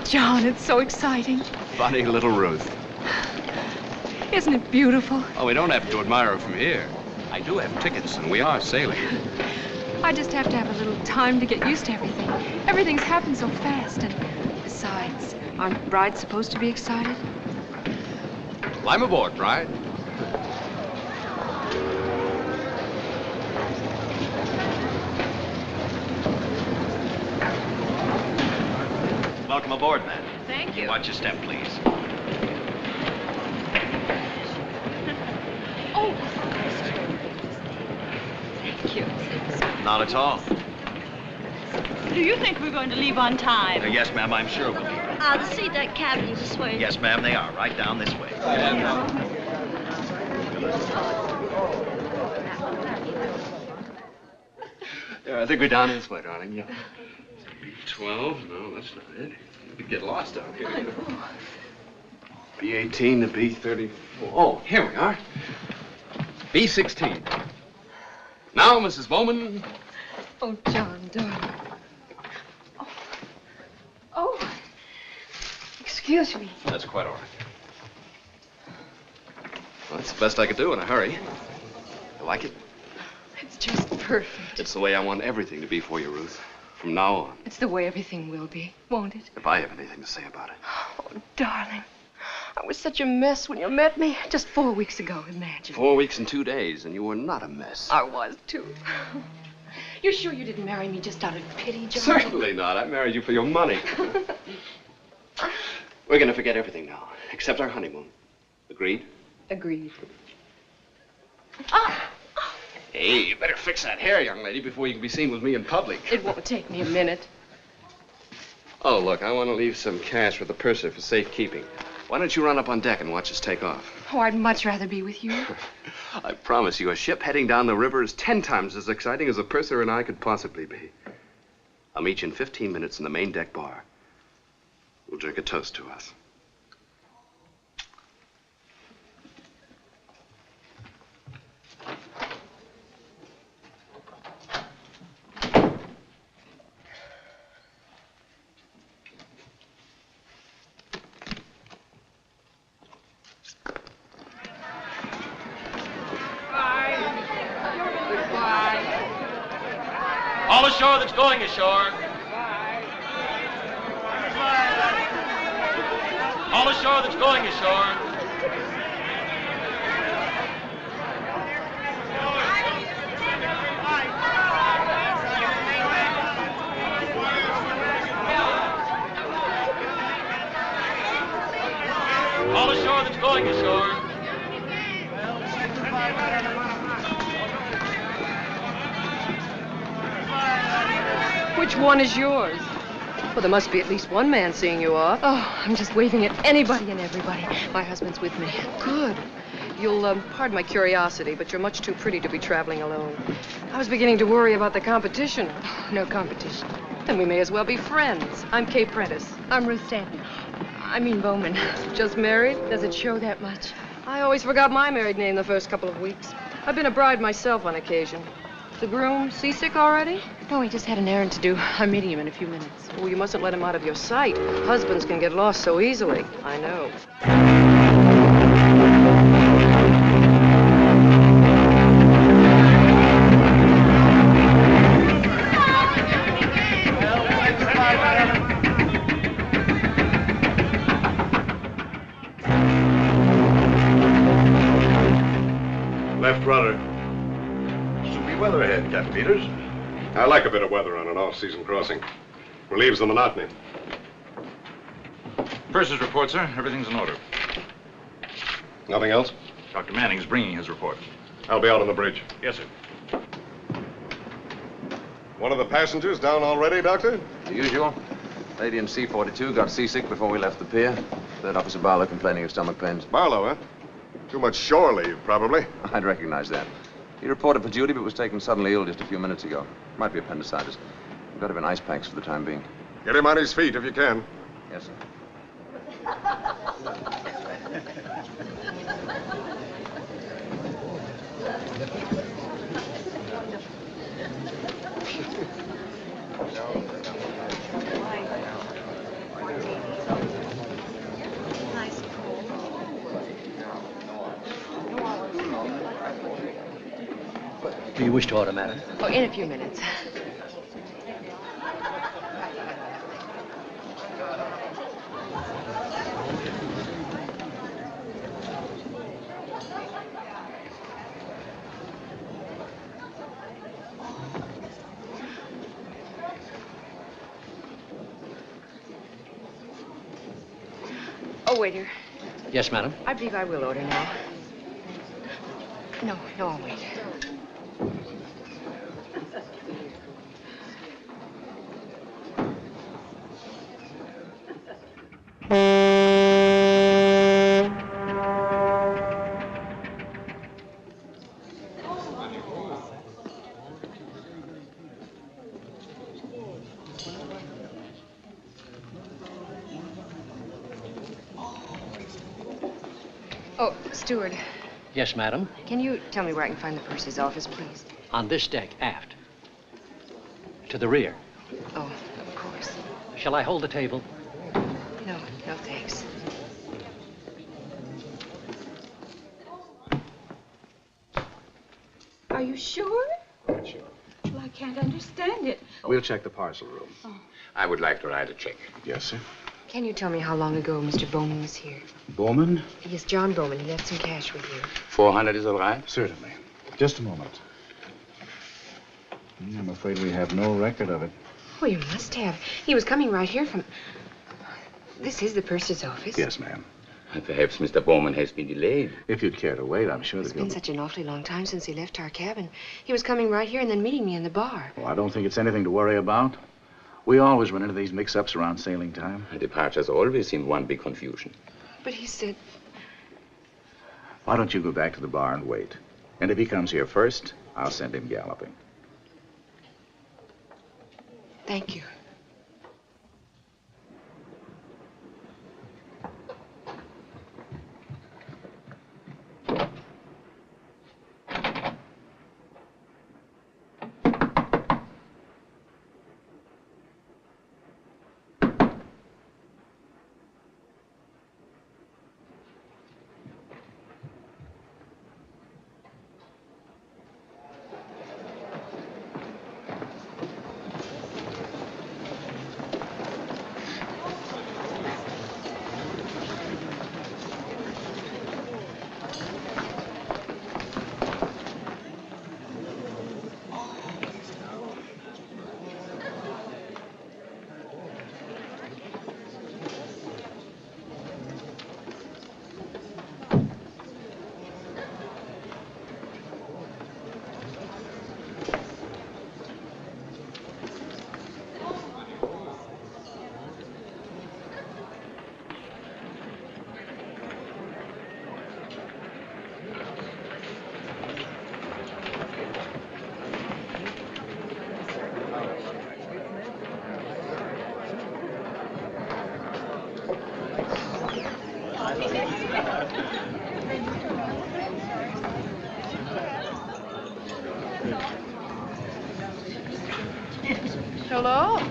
John, it's so exciting. Funny little Ruth. Isn't it beautiful? Oh, we don't have to admire her from here. I do have tickets, and we are sailing. I just have to have a little time to get used to everything. Everything's happened so fast, and besides, aren't brides supposed to be excited? Climb aboard, bride. Welcome aboard, man. Thank you. Watch your step, please. Oh, thank you. Not at all. Do you think we're going to leave on time? Yes, ma'am, I'm sure we'll be. The seat deck cabin is this way. Yes, ma'am, they are. Right down this way. Yeah, I think we're down this way, darling. Yeah. B12? No, that's not it. We could get lost down here. B18 to B34. Oh, here we are. B16. Now, Mrs. Bowman. Oh, John, darling. Oh. Excuse me. That's quite all right. Well, that's the best I could do in a hurry. You like it? It's just perfect. It's the way I want everything to be for you, Ruth. From now on. It's the way everything will be, won't it? If I have anything to say about it. Oh, darling. I was such a mess when you met me. Just 4 weeks ago, imagine. 4 weeks and 2 days, and you were not a mess. I was, too. You're sure you didn't marry me just out of pity, John? Certainly not. I married you for your money. We're going to forget everything now, except our honeymoon. Agreed? Agreed. Hey, you better fix that hair, young lady, before you can be seen with me in public. It won't take me a minute. Oh, look, I want to leave some cash with the purser for safekeeping. Why don't you run up on deck and watch us take off? Oh, I'd much rather be with you. I promise you, a ship heading down the river is 10 times as exciting as the purser and I could possibly be. I'll meet you in 15 minutes in the main deck bar. We'll drink a toast to us. All ashore that's going ashore. All ashore that's going ashore. All ashore that's going ashore. Which one is yours? Well, there must be at least one man seeing you off. Oh, I'm just waving at anybody and everybody. My husband's with me. Good. You'll pardon my curiosity, but you're much too pretty to be traveling alone. I was beginning to worry about the competition. Oh, no competition. Then we may as well be friends. I'm Kay Prentice. I'm Ruth Stanton. I mean Bowman. Just married? Does it show that much? I always forgot my married name the first couple of weeks. I've been a bride myself on occasion. The groom seasick already? No, he just had an errand to do. I'm meeting him in a few minutes. Oh, you mustn't let him out of your sight. Husbands can get lost so easily. I know. Left rudder. Weather ahead, Captain Peters. I like a bit of weather on an off-season crossing. Relieves the monotony. Purser's report, sir. Everything's in order. Nothing else? Dr. Manning's bringing his report. I'll be out on the bridge. Yes, sir. One of the passengers down already, Doctor? The usual. Lady in C-42 got seasick before we left the pier. Third Officer Barlow complaining of stomach pains. Barlow, huh? Too much shore leave, probably. I'd recognize that. He reported for duty, but was taken suddenly ill just a few minutes ago. Might be appendicitis. We've got him in ice packs for the time being. Get him on his feet if you can. Yes, sir. Do you wish to order, madam? Oh, in a few minutes. Oh, waiter. Yes, madam. I believe I will order now. No, I'll wait. Oh, steward, Yes, madam. can you tell me where I can find the purser's office, please? On this deck, aft. To the rear. Oh, of course. Shall I hold the table? No, thanks. Are you sure? Sure. Well, I can't understand it. We'll check the parcel room. I would like to write a check. Yes, sir. Can you tell me how long ago Mr. Bowman was here? Bowman? Yes, John Bowman. He left some cash with you. 400 is all right? Certainly. Just a moment. I'm afraid we have no record of it. Oh, you must have. He was coming right here from... This is the purser's office. Yes, ma'am. Perhaps Mr. Bowman has been delayed. If you'd care to wait, I'm sure It's that been he'll... such an awfully long time since he left our cabin. He was coming right here and then meeting me in the bar. Well, I don't think it's anything to worry about. We always run into these mix-ups around sailing time. Departures always seem one big confusion. But he said... Why don't you go back to the bar and wait? And if he comes here first, I'll send him galloping. Thank you. Hello?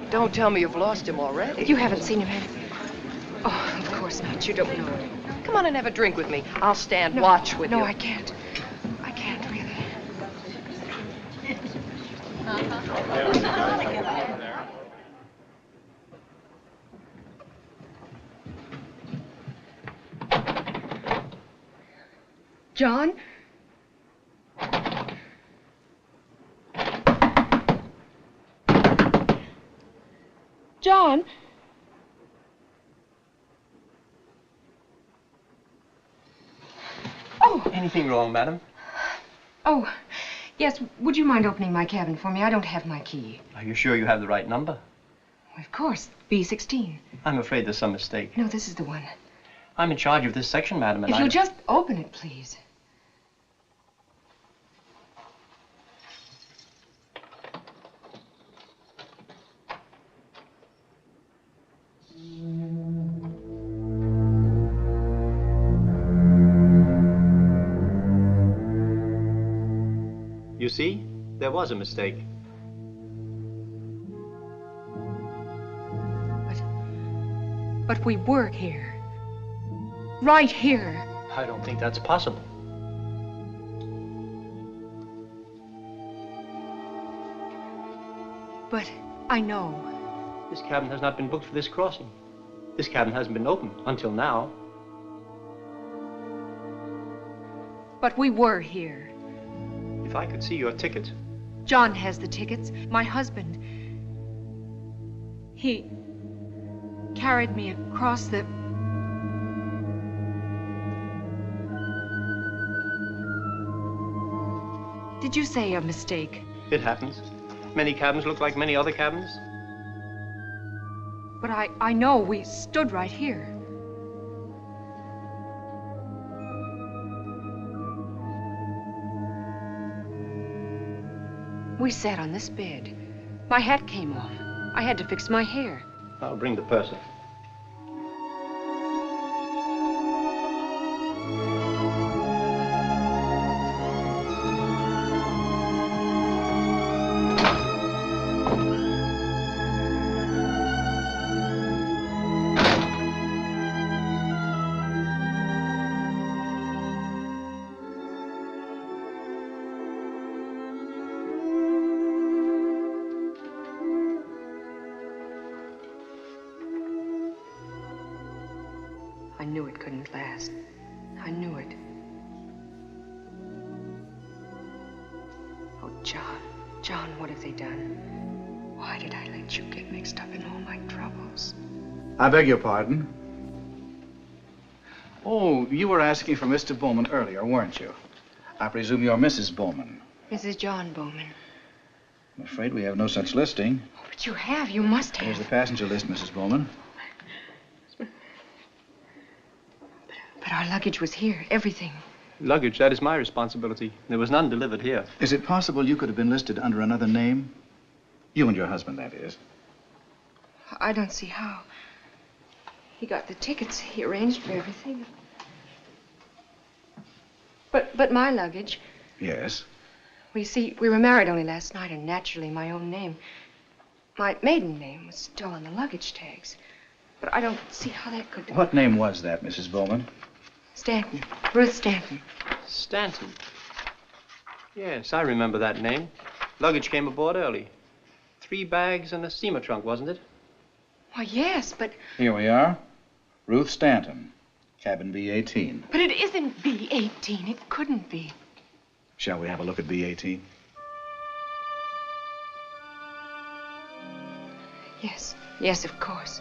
Don't tell me you've lost him already. You haven't seen him, have you? Oh, of course not. You don't know him. Come on and have a drink with me. I'll stand watch with you. No, I can't. I can't, really. John? John? Oh! Anything wrong, madam? Oh, yes. Would you mind opening my cabin for me? I don't have my key. Are you sure you have the right number? Of course. B16. I'm afraid there's some mistake. No, this is the one. I'm in charge of this section, madam, and If you'll just open it, please. You see? There was a mistake. But we were here. Right here. I don't think that's possible. But I know. This cabin has not been booked for this crossing. This cabin hasn't been open until now. But we were here. If I could see your ticket. John has the tickets. My husband. He carried me across the... Did you say a mistake? It happens. Many cabins look like many other cabins. But I know we stood right here. We sat on this bed. My hat came off. I had to fix my hair. I'll bring the purser. I knew it couldn't last. I knew it. Oh, John, what have they done? Why did I let you get mixed up in all my troubles? I beg your pardon. Oh, you were asking for Mr. Bowman earlier, weren't you? I presume you're Mrs. Bowman. Mrs. John Bowman. I'm afraid we have no such listing. Oh, but you have. You must have. Here's the passenger list, Mrs. Bowman. But our luggage was here. Everything. Luggage, that is my responsibility. There was none delivered here. Is it possible you could have been listed under another name? You and your husband, that is. I don't see how. He got the tickets. He arranged for everything. But my luggage... Yes? Well, you see, we were married only last night, and naturally my own name, my maiden name, was still on the luggage tags. But I don't see how that could... What name was that, Mrs. Bowman? Stanton. Ruth Stanton. Stanton? Yes, I remember that name. Luggage came aboard early. 3 bags and a steamer trunk, wasn't it? Why, yes, but... Here we are. Ruth Stanton, cabin B-18. But it isn't B-18. It couldn't be. Shall we have a look at B-18? Yes. Yes, of course.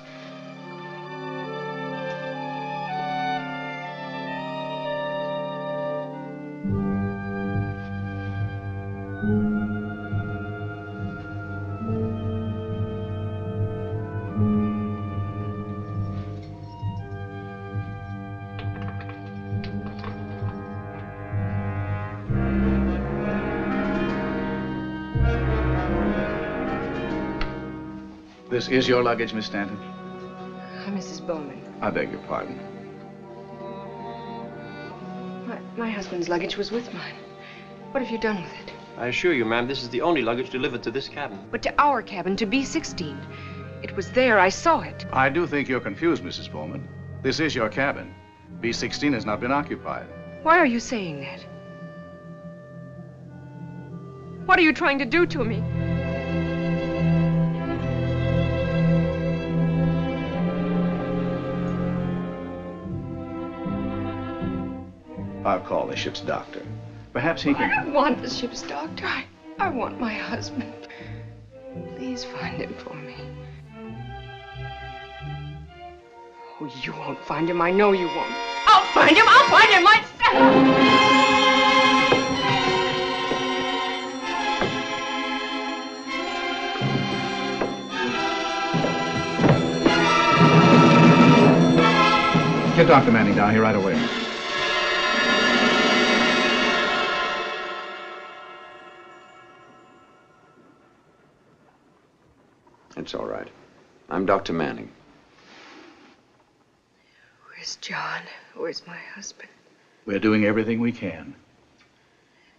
This is your luggage, Miss Stanton? I'm Mrs. Bowman. I beg your pardon. My husband's luggage was with mine. What have you done with it? I assure you, ma'am, this is the only luggage delivered to this cabin. But to our cabin, to B-16. It was there. I saw it. I do think you're confused, Mrs. Bowman. This is your cabin. B-16 has not been occupied. Why are you saying that? What are you trying to do to me? I'll call the ship's doctor. Perhaps he can... I don't want the ship's doctor. I want my husband. Please find him for me. Oh, you won't find him. I know you won't. I'll find him. I'll find him myself. Get Dr. Manning down here right away. It's all right. I'm Dr. Manning. Where's John? Where's my husband? We're doing everything we can.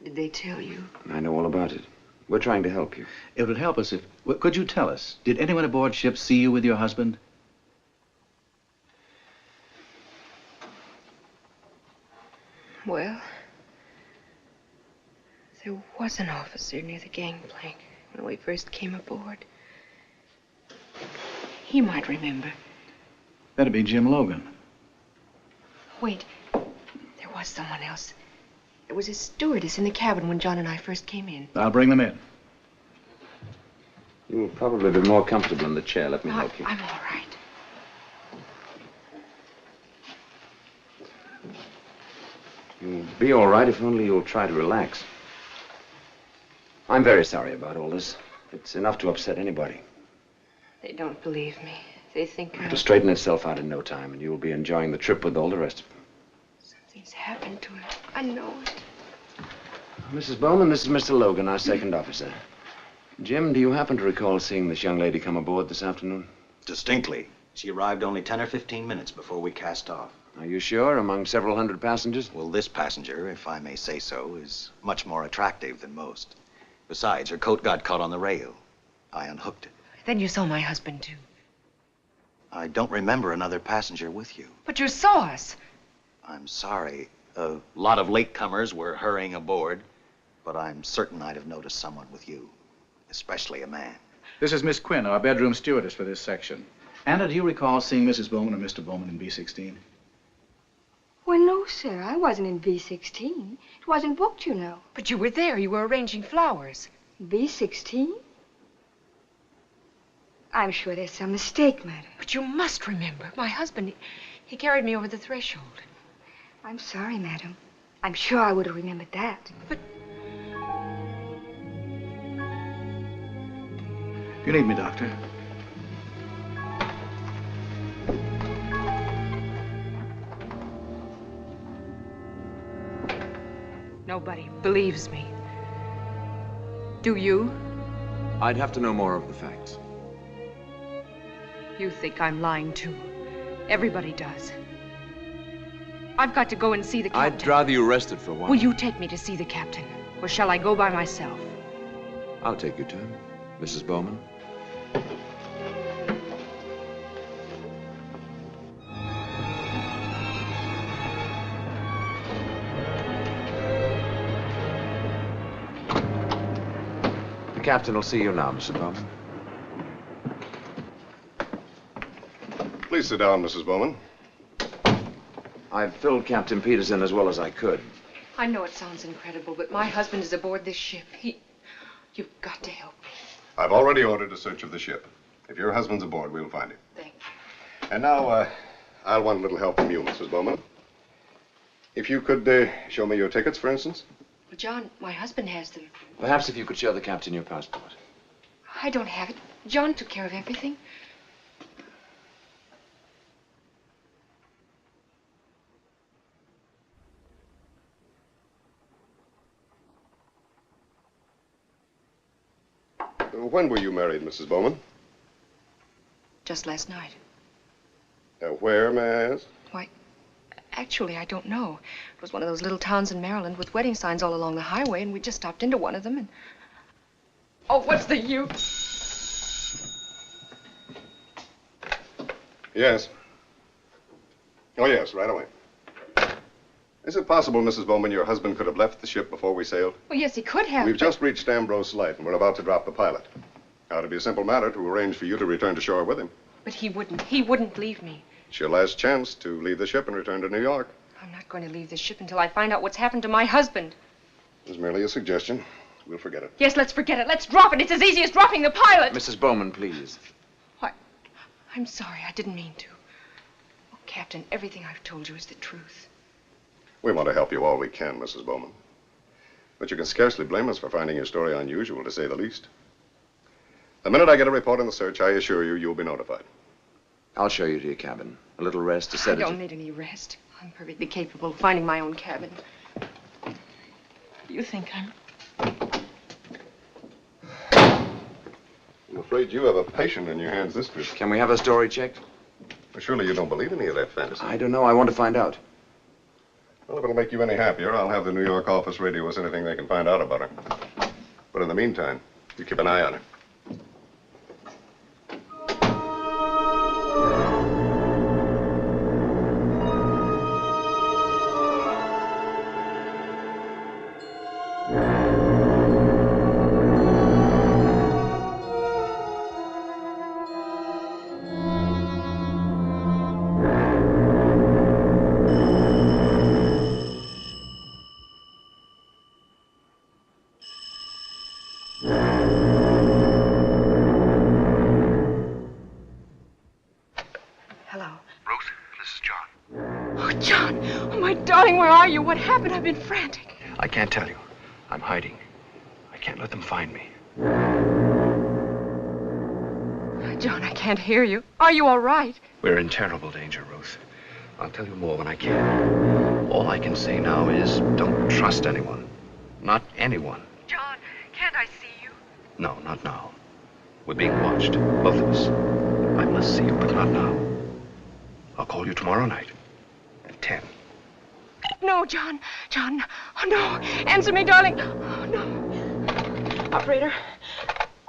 Did they tell you? I know all about it. We're trying to help you. It would help us if... Well, could you tell us, did anyone aboard ship see you with your husband? Well, there was an officer near the gangplank when we first came aboard. He might remember. That'd be Jim Logan. Wait. There was someone else. There was a stewardess in the cabin when John and I first came in. I'll bring them in. You'll probably be more comfortable in the chair. Let me help you. I'm all right. You'll be all right if only you'll try to relax. I'm very sorry about all this. It's enough to upset anybody. They don't believe me. They think It'll straighten itself out in no time, and you'll be enjoying the trip with all the rest of them. Something's happened to him. I know it. Mrs. Bowman, this is Mr. Logan, our second officer. Jim, do you happen to recall seeing this young lady come aboard this afternoon? Distinctly. She arrived only 10 or 15 minutes before we cast off. Are you sure? Among several hundred passengers? Well, this passenger, if I may say so, is much more attractive than most. Besides, her coat got caught on the rail. I unhooked it. Then you saw my husband, too. I don't remember another passenger with you. But you saw us. I'm sorry. A lot of latecomers were hurrying aboard, but I'm certain I'd have noticed someone with you, especially a man. This is Miss Quinn, our bedroom stewardess for this section. Anna, do you recall seeing Mrs. Bowman or Mr. Bowman in B-16? Well, no, sir. I wasn't in B-16. It wasn't booked, you know. But you were there. You were arranging flowers. B-16? I'm sure there's some mistake, madam. But you must remember. My husband, he carried me over the threshold. I'm sorry, madam. I'm sure I would have remembered that. But... If you need me, Doctor. Nobody believes me. Do you? I'd have to know more of the facts. You think I'm lying, too. Everybody does. I've got to go and see the captain. I'd rather you rested for a while. Will you take me to see the captain? Or shall I go by myself? I'll take your turn, Mrs. Bowman. The captain will see you now, Mr. Bowman. Please sit down, Mrs. Bowman. I've filled Captain Peters in as well as I could. I know it sounds incredible, but my husband is aboard this ship. You've got to help me. I've already ordered a search of the ship. If your husband's aboard, we'll find him. Thank you. And now, I'll want a little help from you, Mrs. Bowman. If you could show me your tickets, for instance. Well, John, my husband has them. Perhaps if you could show the captain your passport. I don't have it. John took care of everything. When were you married, Mrs. Bowman? Just last night. Where, may I ask? Why, actually, I don't know. It was one of those little towns in Maryland with wedding signs all along the highway, and we just stopped into one of them and... Oh, what's the use? Yes. Oh, yes, right away. Is it possible, Mrs. Bowman, your husband could have left the ship before we sailed? Well, yes, he could have. We've just reached Ambrose Light, and we're about to drop the pilot. Now, it'd be a simple matter to arrange for you to return to shore with him. But he wouldn't. He wouldn't leave me. It's your last chance to leave the ship and return to New York. I'm not going to leave this ship until I find out what's happened to my husband. It was merely a suggestion. We'll forget it. Yes, let's forget it. Let's drop it. It's as easy as dropping the pilot. Mrs. Bowman, please. Why, I'm sorry. I didn't mean to. Oh, Captain, everything I've told you is the truth. We want to help you all we can, Mrs. Bowman. But you can scarcely blame us for finding your story unusual, to say the least. The minute I get a report on the search, I assure you, you'll be notified. I'll show you to your cabin. A little rest to set it. I don't need any rest. I'm perfectly capable of finding my own cabin. You think I'm... I'm afraid you have a patient in your hands this trip. Can we have a story checked? Well, surely you don't believe any of that fantasy. I don't know. I want to find out. Well, if it'll make you any happier, I'll have the New York office radio us anything they can find out about her. But in the meantime, you keep an eye on her. John, oh, my darling, where are you? What happened? I've been frantic. I can't tell you. I'm hiding. I can't let them find me. John, I can't hear you. Are you all right? We're in terrible danger, Ruth. I'll tell you more when I can. All I can say now is don't trust anyone. Not anyone. John, can't I see you? No, not now. We're being watched, both of us. I must see you, but not now. I'll call you tomorrow night at 10. No, John. John. Oh, no. Answer me, darling. Oh, no. Operator.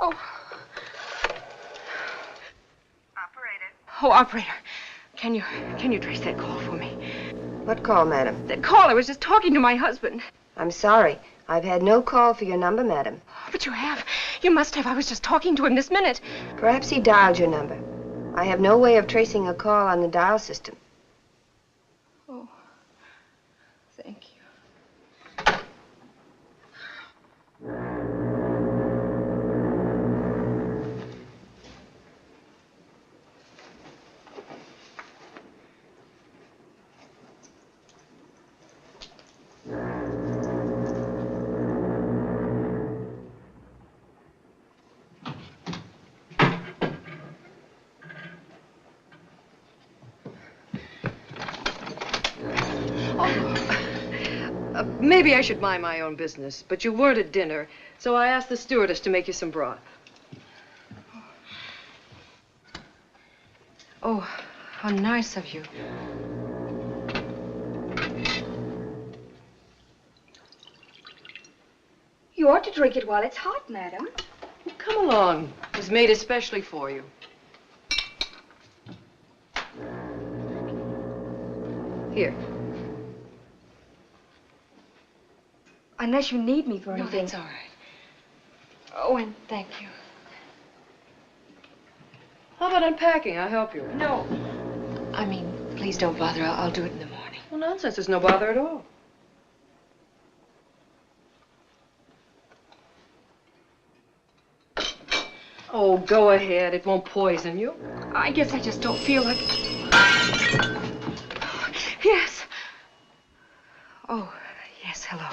Oh. Oh, operator, can you trace that call for me? What call, madam? That call, I was just talking to my husband. I'm sorry. I've had no call for your number, madam. But you have. You must have. I was just talking to him this minute. Perhaps he dialed your number. I have no way of tracing a call on the dial system. Oh, thank you. Maybe I should mind my own business, but you weren't at dinner, so I asked the stewardess to make you some broth. Oh, how nice of you. You ought to drink it while it's hot, madam. Come along. It was made especially for you. Here. Unless you need me for No, anything. that's all right. Oh, and thank you. How about unpacking? I'll help you. No. I mean, please don't bother. I'll do it in the morning. Well, nonsense. There's no bother at all. Oh, go ahead. It won't poison you. I guess I just don't feel like... Yes. Oh, yes, hello.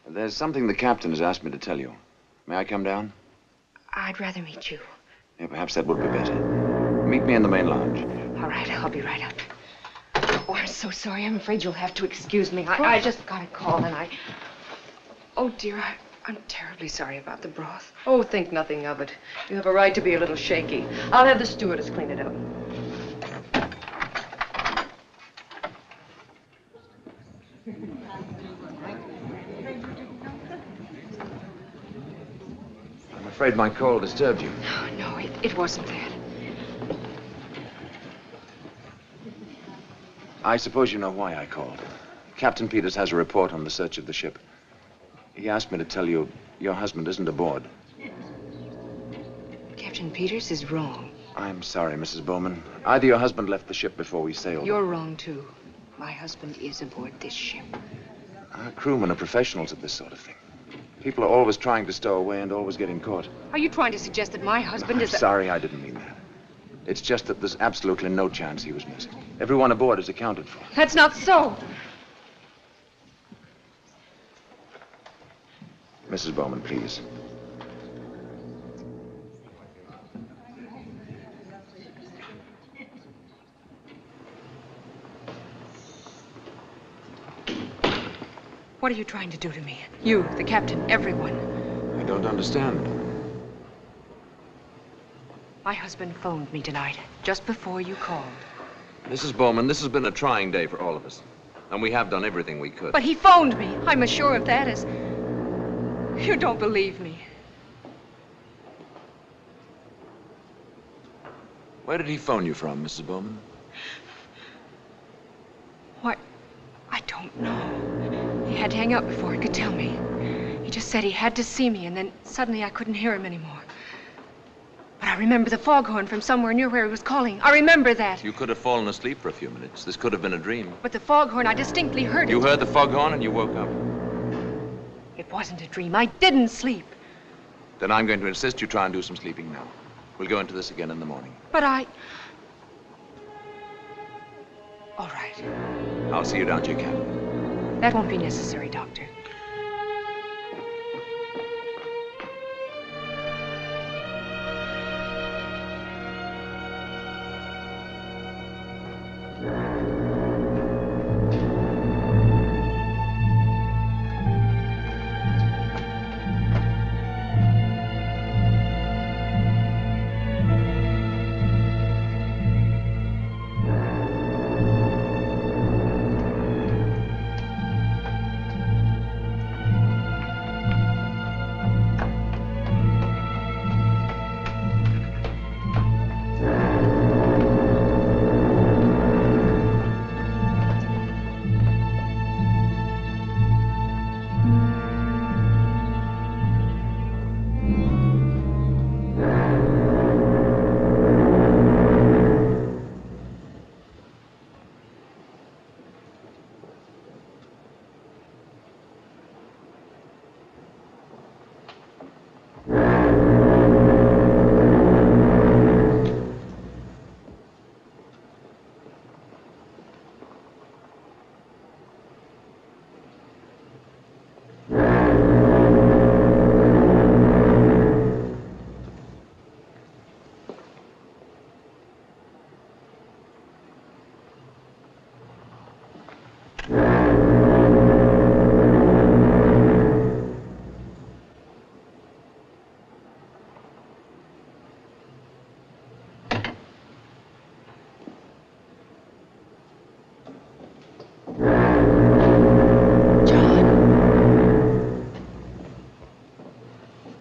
There's something the captain has asked me to tell you. May I come down? I'd rather meet you. Yeah, perhaps that would be better. Meet me in the main lounge. All right, I'll be right up. Oh, I'm so sorry. I'm afraid you'll have to excuse me. I just got a call and I... Oh, dear, I'm terribly sorry about the broth. Oh, think nothing of it. You have a right to be a little shaky. I'll have the stewardess clean it up. I'm afraid my call disturbed you. Oh, no, it wasn't that. I suppose you know why I called. Captain Peters has a report on the search of the ship. He asked me to tell you your husband isn't aboard. Captain Peters is wrong. I'm sorry, Mrs. Bowman. Either your husband left the ship before we sailed. You're wrong, too. My husband is aboard this ship. Our crewmen are professionals at this sort of thing. People are always trying to stow away and always getting caught. Are you trying to suggest that my husband I'm is a... sorry, I didn't mean that. It's just that there's absolutely no chance he was missed. Everyone aboard is accounted for. That's not so. Mrs. Bowman, please. What are you trying to do to me? You, the captain, everyone. I don't understand. My husband phoned me tonight, just before you called. Mrs. Bowman, this has been a trying day for all of us. And we have done everything we could. But he phoned me. I'm as sure of that as... You don't believe me. Where did he phone you from, Mrs. Bowman? Why, I don't know. He had to hang up before he could tell me. He just said he had to see me, and then suddenly I couldn't hear him anymore. But I remember the foghorn from somewhere near where he was calling. I remember that. You could have fallen asleep for a few minutes. This could have been a dream. But the foghorn, I distinctly heard it. You heard the foghorn and you woke up. It wasn't a dream. I didn't sleep. Then I'm going to insist you try and do some sleeping now. We'll go into this again in the morning. But I... All right. I'll see you down to your cabin. That won't be necessary, Doctor.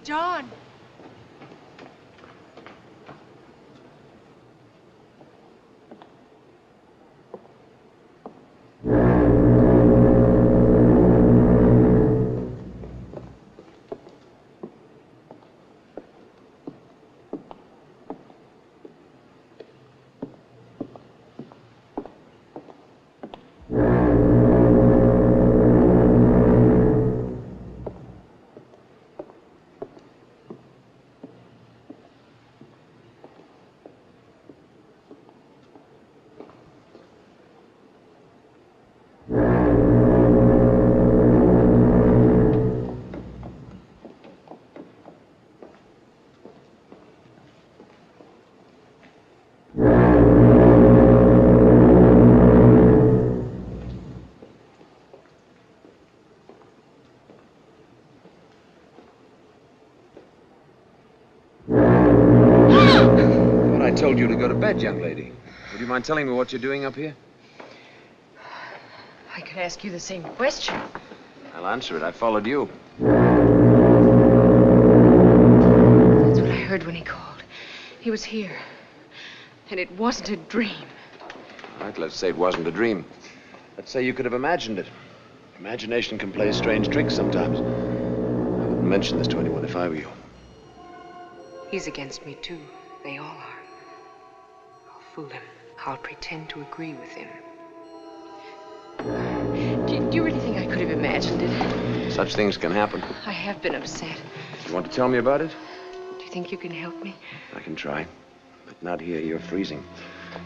John! I told you to go to bed, young lady. Would you mind telling me what you're doing up here? I could ask you the same question. I'll answer it. I followed you. That's what I heard when he called. He was here. And it wasn't a dream. All right, let's say it wasn't a dream. Let's say you could have imagined it. Imagination can play strange tricks sometimes. I wouldn't mention this to anyone if I were you. He's against me, too. They all are. I'll fool him. I'll pretend to agree with him. Do you really think I could have imagined it? Such things can happen. I have been upset. You want to tell me about it? Do you think you can help me? I can try. But not here. You're freezing.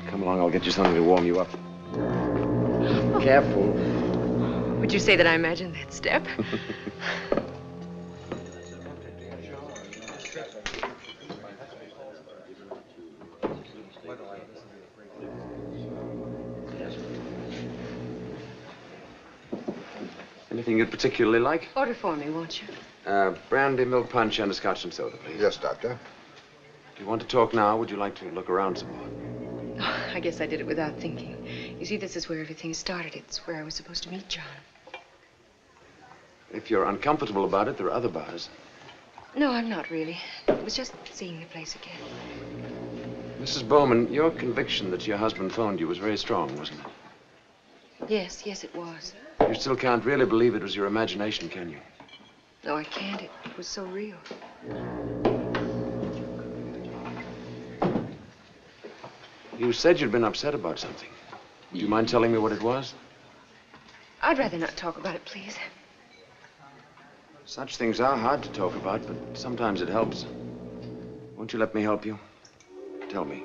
Come along, I'll get you something to warm you up. Careful. Would you say that I imagined that step? Anything you'd particularly like? Order for me, won't you? Brandy, milk punch, and a scotch and soda, please. Yes, Doctor. Do you want to talk now? Would you like to look around some more? Oh, I guess I did it without thinking. You see, this is where everything started. It's where I was supposed to meet John. If you're uncomfortable about it, there are other bars. No, I'm not really. It was just seeing the place again. Mrs. Bowman, your conviction that your husband phoned you was very strong, wasn't it? Yes, it was. You still can't really believe it was your imagination, can you? No, I can't. It was so real. You said you'd been upset about something. Do you mind telling me what it was? I'd rather not talk about it, please. Such things are hard to talk about, but sometimes it helps. Won't you let me help you? Tell me.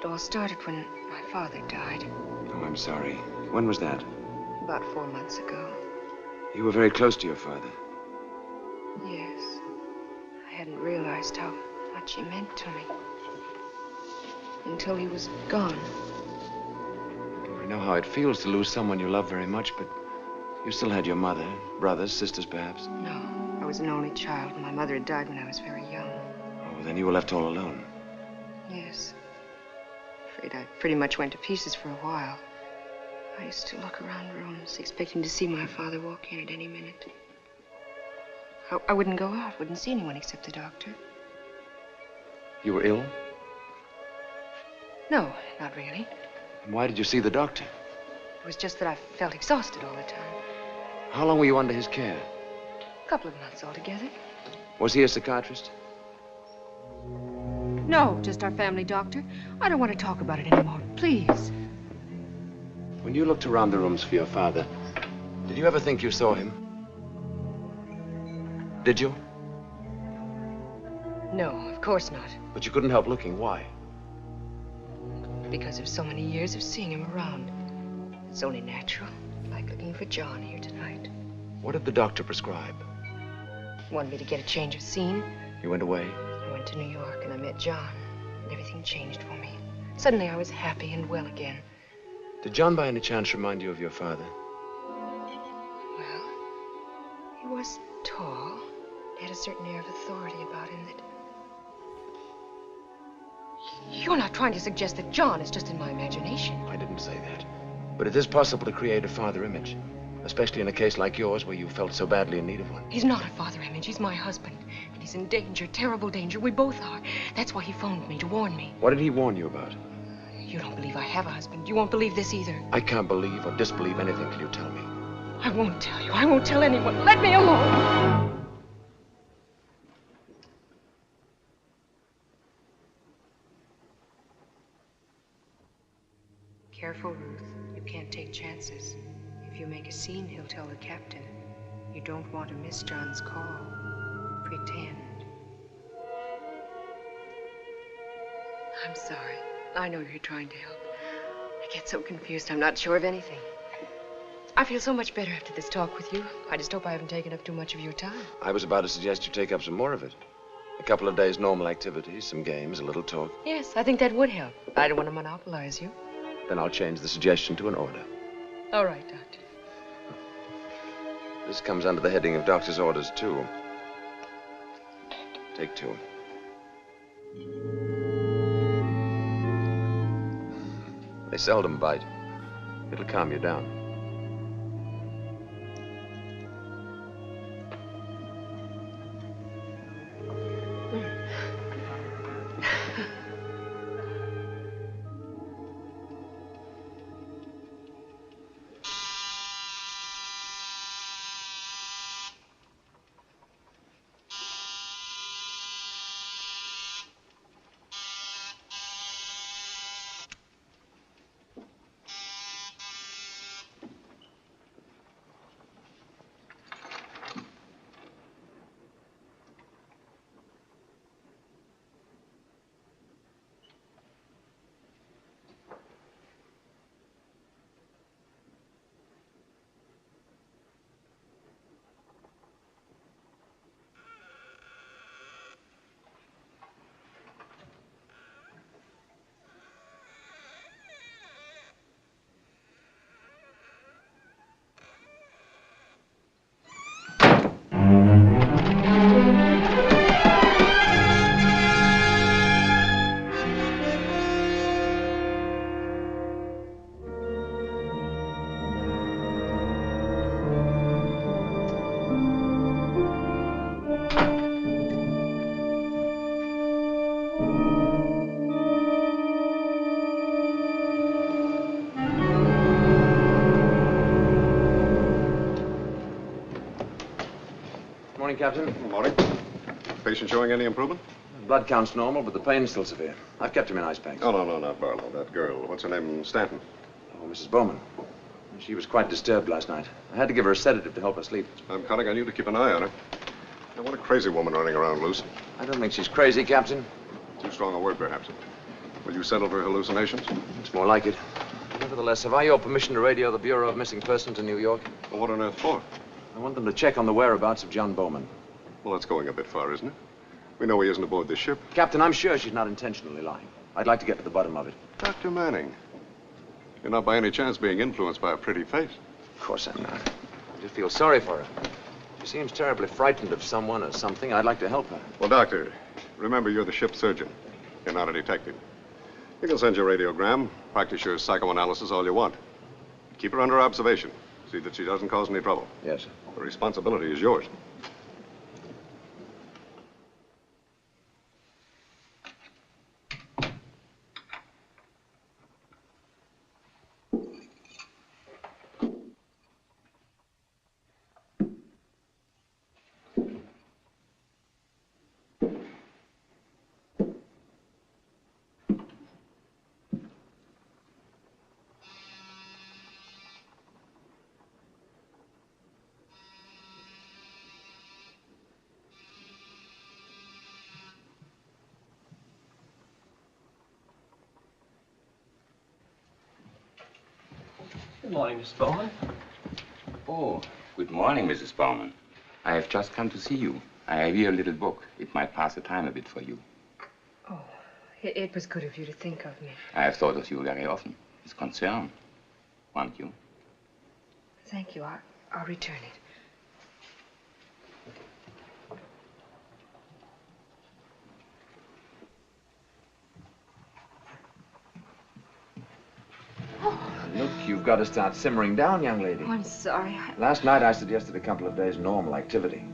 It all started when my father died, Oh, I'm sorry. When was that? about 4 months ago. You were very close to your father. Yes. I hadn't realized how much he meant to me. Until he was gone. I know how it feels to lose someone you love very much, but you still had your mother, brothers, sisters, perhaps. No, I was an only child. My mother had died when I was very young. Oh, well, then you were left all alone. Yes. Afraid I pretty much went to pieces for a while. I used to look around rooms, expecting to see my father walk in at any minute. I wouldn't go out, wouldn't see anyone except the doctor. You were ill? No, not really. And why did you see the doctor? It was just that I felt exhausted all the time. How long were you under his care? A couple of months altogether. Was he a psychiatrist? No, just our family doctor. I don't want to talk about it anymore, please. When you looked around the rooms for your father, did you ever think you saw him? Did you? No, of course not. But you couldn't help looking. Why? Because of so many years of seeing him around. It's only natural, like looking for John here tonight. What did the doctor prescribe? He wanted me to get a change of scene. You went away? I went to New York and I met John. And everything changed for me. Suddenly I was happy and well again. Did John by any chance remind you of your father? Well, he was tall. He had a certain air of authority about him that... You're not trying to suggest that John is just in my imagination. I didn't say that. But it is possible to create a father image, especially in a case like yours where you felt so badly in need of one. He's not a father image. He's my husband. And he's in danger, terrible danger. We both are. That's why he phoned me, to warn me. What did he warn you about? You don't believe I have a husband. You won't believe this either. I can't believe or disbelieve anything till you tell me. I won't tell you. I won't tell anyone. Let me alone. Careful, Ruth. You can't take chances. If you make a scene, he'll tell the captain. You don't want to miss John's call. Pretend. I'm sorry. I know you're trying to help. I get so confused, I'm not sure of anything. I feel so much better after this talk with you. I just hope I haven't taken up too much of your time. I was about to suggest you take up some more of it. A couple of days' normal activities, some games, a little talk. Yes, I think that would help. I don't want to monopolize you. Then I'll change the suggestion to an order. All right, Doctor. This comes under the heading of doctor's orders, too. Take 2. They seldom bite. It'll calm you down. Morning, Captain. Good morning. Patient showing any improvement? Blood count's normal, but the pain's still severe. I've kept him in ice packs. Oh, no, not Barlow. That girl. What's her name? Stanton. Oh, Mrs. Bowman. She was quite disturbed last night. I had to give her a sedative to help her sleep. I'm counting on you to keep an eye on her. Now, what a crazy woman running around loose. I don't think she's crazy, Captain. Too strong a word, perhaps. Will you settle for hallucinations? It's more like it. Nevertheless, have I your permission to radio the Bureau of Missing Persons in New York? Well, what on earth for? I want them to check on the whereabouts of John Bowman. Well, that's going a bit far, isn't it? We know he isn't aboard this ship. Captain, I'm sure she's not intentionally lying. I'd like to get to the bottom of it. Dr. Manning, you're not by any chance being influenced by a pretty face. Of course I'm not. I just feel sorry for her. She seems terribly frightened of someone or something. I'd like to help her. Well, Doctor, remember you're the ship's surgeon. You're not a detective. You can send your radiogram, practice your psychoanalysis all you want. Keep her under observation. See that she doesn't cause any trouble. Yes, sir. The responsibility is yours. Good morning, Mrs. Bowman. Oh, good morning, Mrs. Bowman. I have just come to see you. I have here a little book. It might pass the time a bit for you. Oh, it was good of you to think of me. I have thought of you very often. It's concern. Won't you? Thank you. I'll return it. Look, you've got to start simmering down, young lady. Oh, I'm sorry. Last night I suggested a couple of days' normal activity.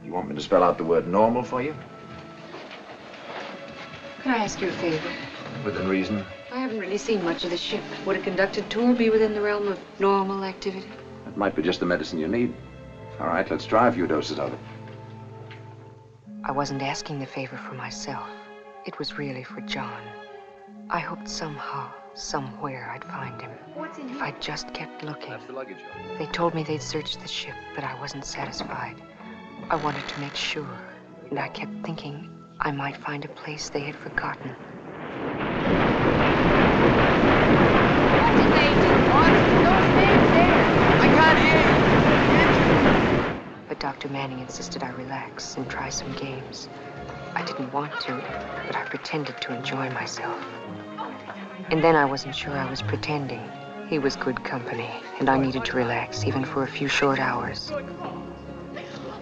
You want me to spell out the word normal for you? Could I ask you a favor? Within reason. I haven't really seen much of the ship. Would a conducted tour be within the realm of normal activity? That might be just the medicine you need. All right, let's try a few doses of it. I wasn't asking the favor for myself. It was really for John. I hoped somehow, somewhere, I'd find him. What's in If here? I'd just kept looking. That's the luggage. They told me they'd searched the ship, but I wasn't satisfied. I wanted to make sure, and I kept thinking I might find a place they had forgotten. What did they do? What? Those names there. I can't hear you. But Dr. Manning insisted I relax and try some games. I didn't want to, but I pretended to enjoy myself. And then I wasn't sure I was pretending. He was good company, and I needed to relax, even for a few short hours.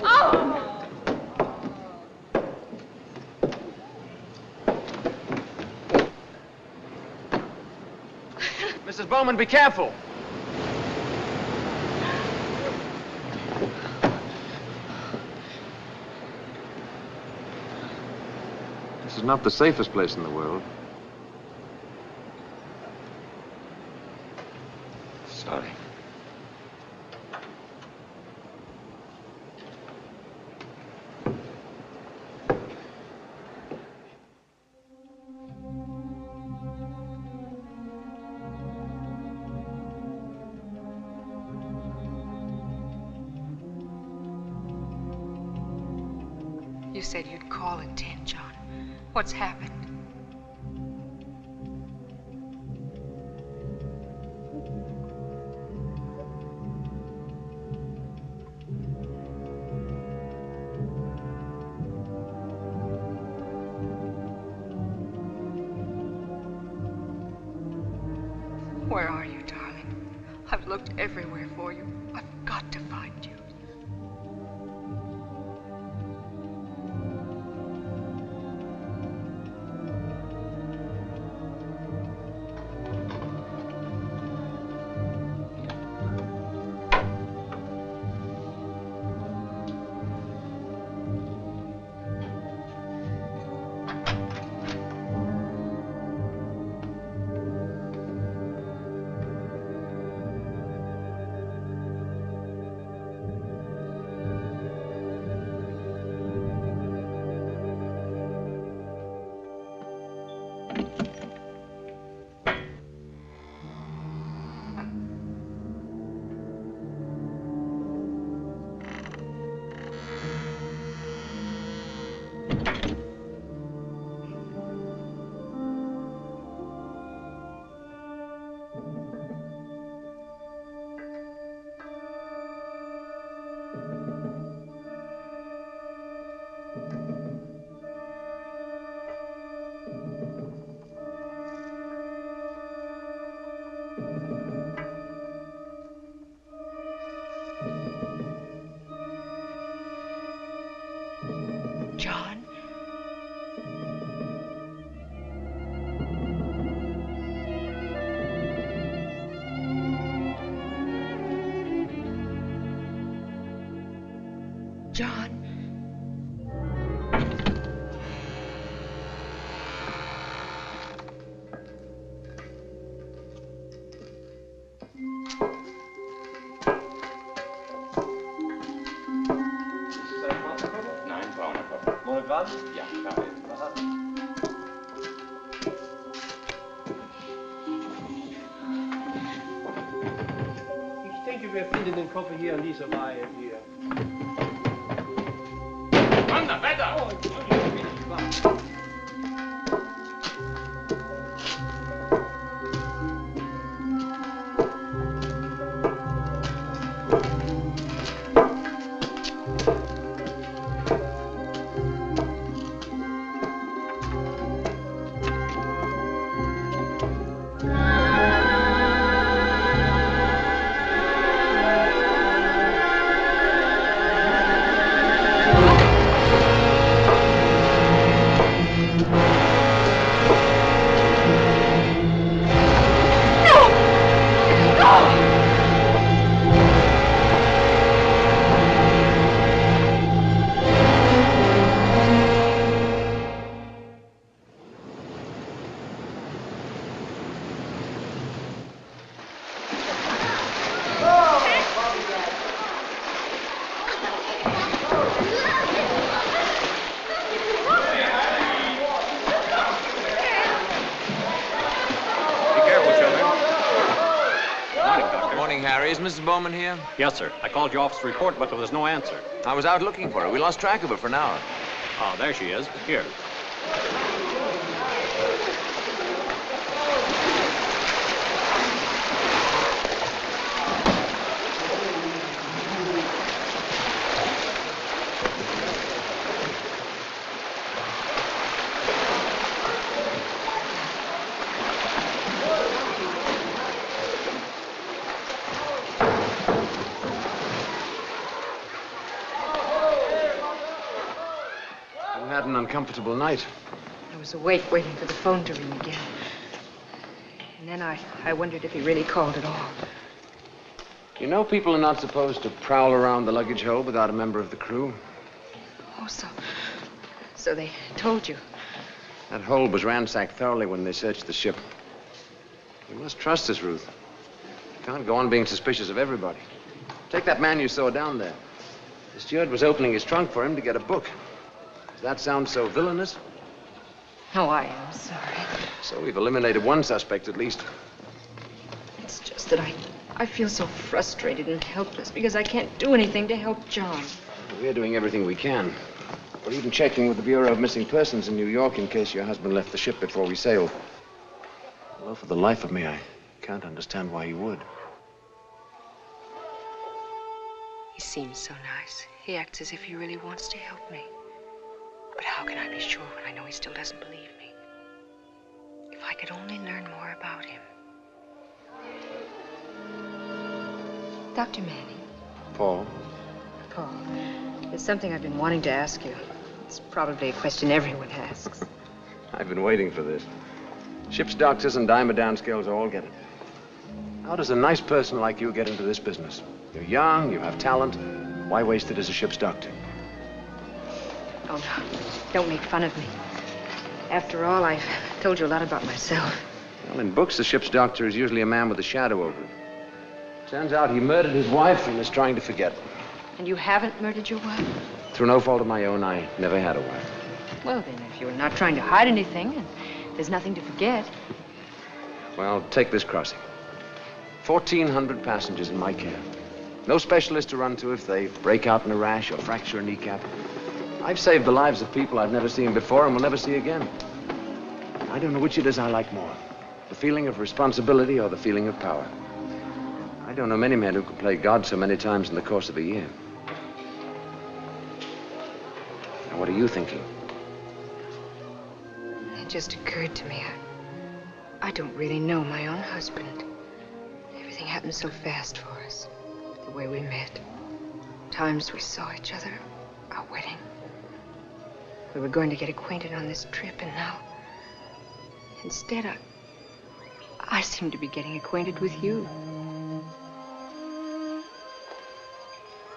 Oh! Mrs. Bowman, be careful. This is not the safest place in the world. Sorry. You said you'd call at 10, John. What's happened? Where are you, darling? I've looked everywhere for you. I've got to find you. John. Nein, brauner Kopf. Monogrammen? Ja, klar. Ich denke, wir finden den Koffer hier an dieser Reihe hier. Wander, weiter! Oh, Entschuldigung, bin ich wahr. Harry, is Mrs. Bowman here? Yes, sir. I called your office report, but there was no answer. I was out looking for her. We lost track of her for an hour. Oh, there she is. Here. An uncomfortable night. I was awake waiting for the phone to ring again. And then I wondered if he really called at all. You know people are not supposed to prowl around the luggage hold without a member of the crew. Oh, so they told you. That hold was ransacked thoroughly when they searched the ship. You must trust us, Ruth. You can't go on being suspicious of everybody. Take that man you saw down there. The steward was opening his trunk for him to get a book. Does that sound so villainous? Oh, I am sorry. So we've eliminated one suspect at least. It's just that I feel so frustrated and helpless because I can't do anything to help John. We're doing everything we can. We're even checking with the Bureau of Missing Persons in New York in case your husband left the ship before we sailed. Although for the life of me, I can't understand why he would. He seems so nice. He acts as if he really wants to help me. But how can I be sure when I know he still doesn't believe me? If I could only learn more about him. Dr. Manning. Paul? Paul, there's something I've been wanting to ask you. It's probably a question everyone asks. I've been waiting for this. Ship's doctors and dimer downscales all get it. How does a nice person like you get into this business? You're young, you have talent. Why waste it as a ship's doctor? Oh, no. Don't make fun of me. After all, I've told you a lot about myself. Well, in books, the ship's doctor is usually a man with a shadow over it. Turns out he murdered his wife and is trying to forget. And you haven't murdered your wife? Through no fault of my own, I never had a wife. Well, then, if you're not trying to hide anything and there's nothing to forget. Well, take this crossing. 1,400 passengers in my care. No specialist to run to if they break out in a rash or fracture a kneecap. I've saved the lives of people I've never seen before and will never see again. I don't know which it is I like more, the feeling of responsibility or the feeling of power. I don't know many men who can play God so many times in the course of a year. Now, what are you thinking? It just occurred to me. I don't really know my own husband. Everything happened so fast for us. The way we met. Times we saw each other. Our wedding. We were going to get acquainted on this trip, and now, instead, I seem to be getting acquainted with you.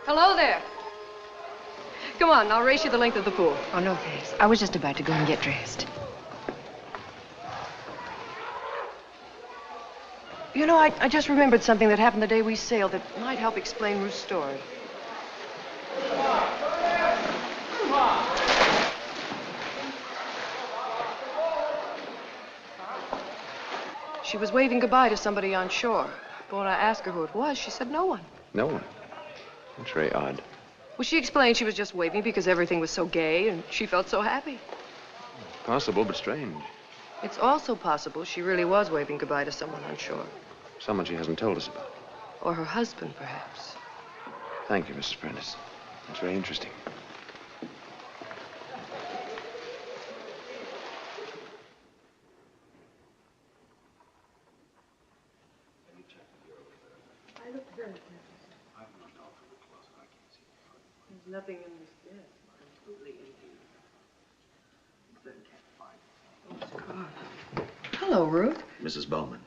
Hello there. Come on, I'll race you the length of the pool. Oh, no, thanks. I was just about to go and get dressed. You know, I just remembered something that happened the day we sailed that might help explain Ruth's story. She was waving goodbye to somebody on shore. But when I asked her who it was, she said no one. No one? That's very odd. Well, she explained she was just waving because everything was so gay and she felt so happy. Possible, but strange. It's also possible she really was waving goodbye to someone on shore. Someone she hasn't told us about. Or her husband, perhaps. Thank you, Mrs. Prentice. That's very interesting. There's nothing in this bed. Completely empty. Oh, God. Hello, Ruth. Mrs. Bowman.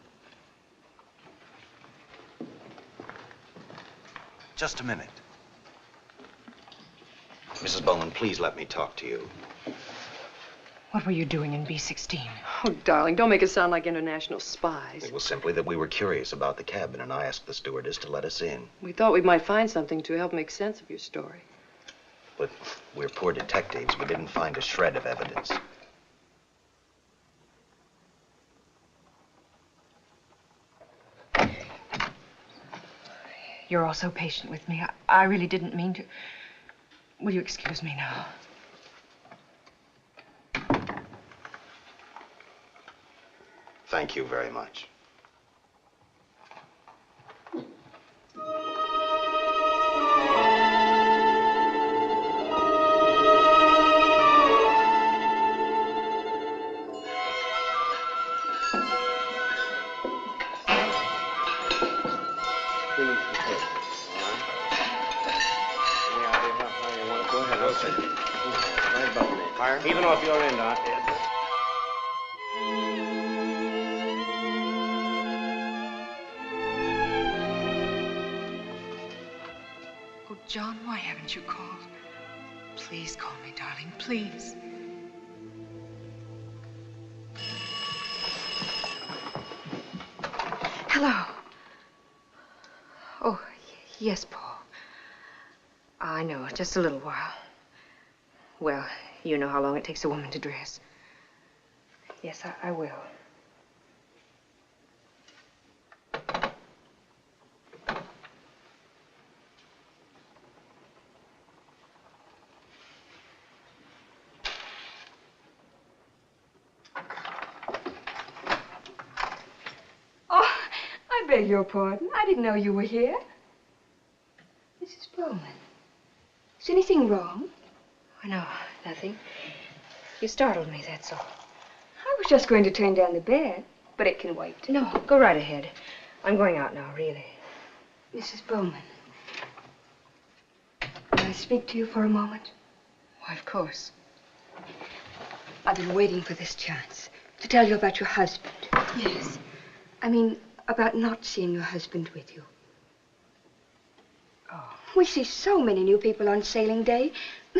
Just a minute. Mrs. Bowman, please let me talk to you. What were you doing in B-16? Oh, darling, don't make it sound like international spies. It was simply that we were curious about the cabin, and I asked the stewardess to let us in. We thought we might find something to help make sense of your story. But we're poor detectives. We didn't find a shred of evidence. You're all so patient with me. I really didn't mean to. Will you excuse me now? Thank you very much. Even off your end, Art. Oh, John, why haven't you called? Please call me, darling, please. Hello. Oh, yes, Paul. I know, just a little while. Well, you know how long it takes a woman to dress. Yes, I will. Oh, I beg your pardon. I didn't know you were here. Mrs. Bowman, is anything wrong? Oh, no, nothing. You startled me, that's all. I was just going to turn down the bed, but it can wait. No, go right ahead. I'm going out now, really. Mrs. Bowman, may I speak to you for a moment? Why, of course. I've been waiting for this chance to tell you about your husband. Yes. I mean, about not seeing your husband with you. Oh. We see so many new people on sailing day.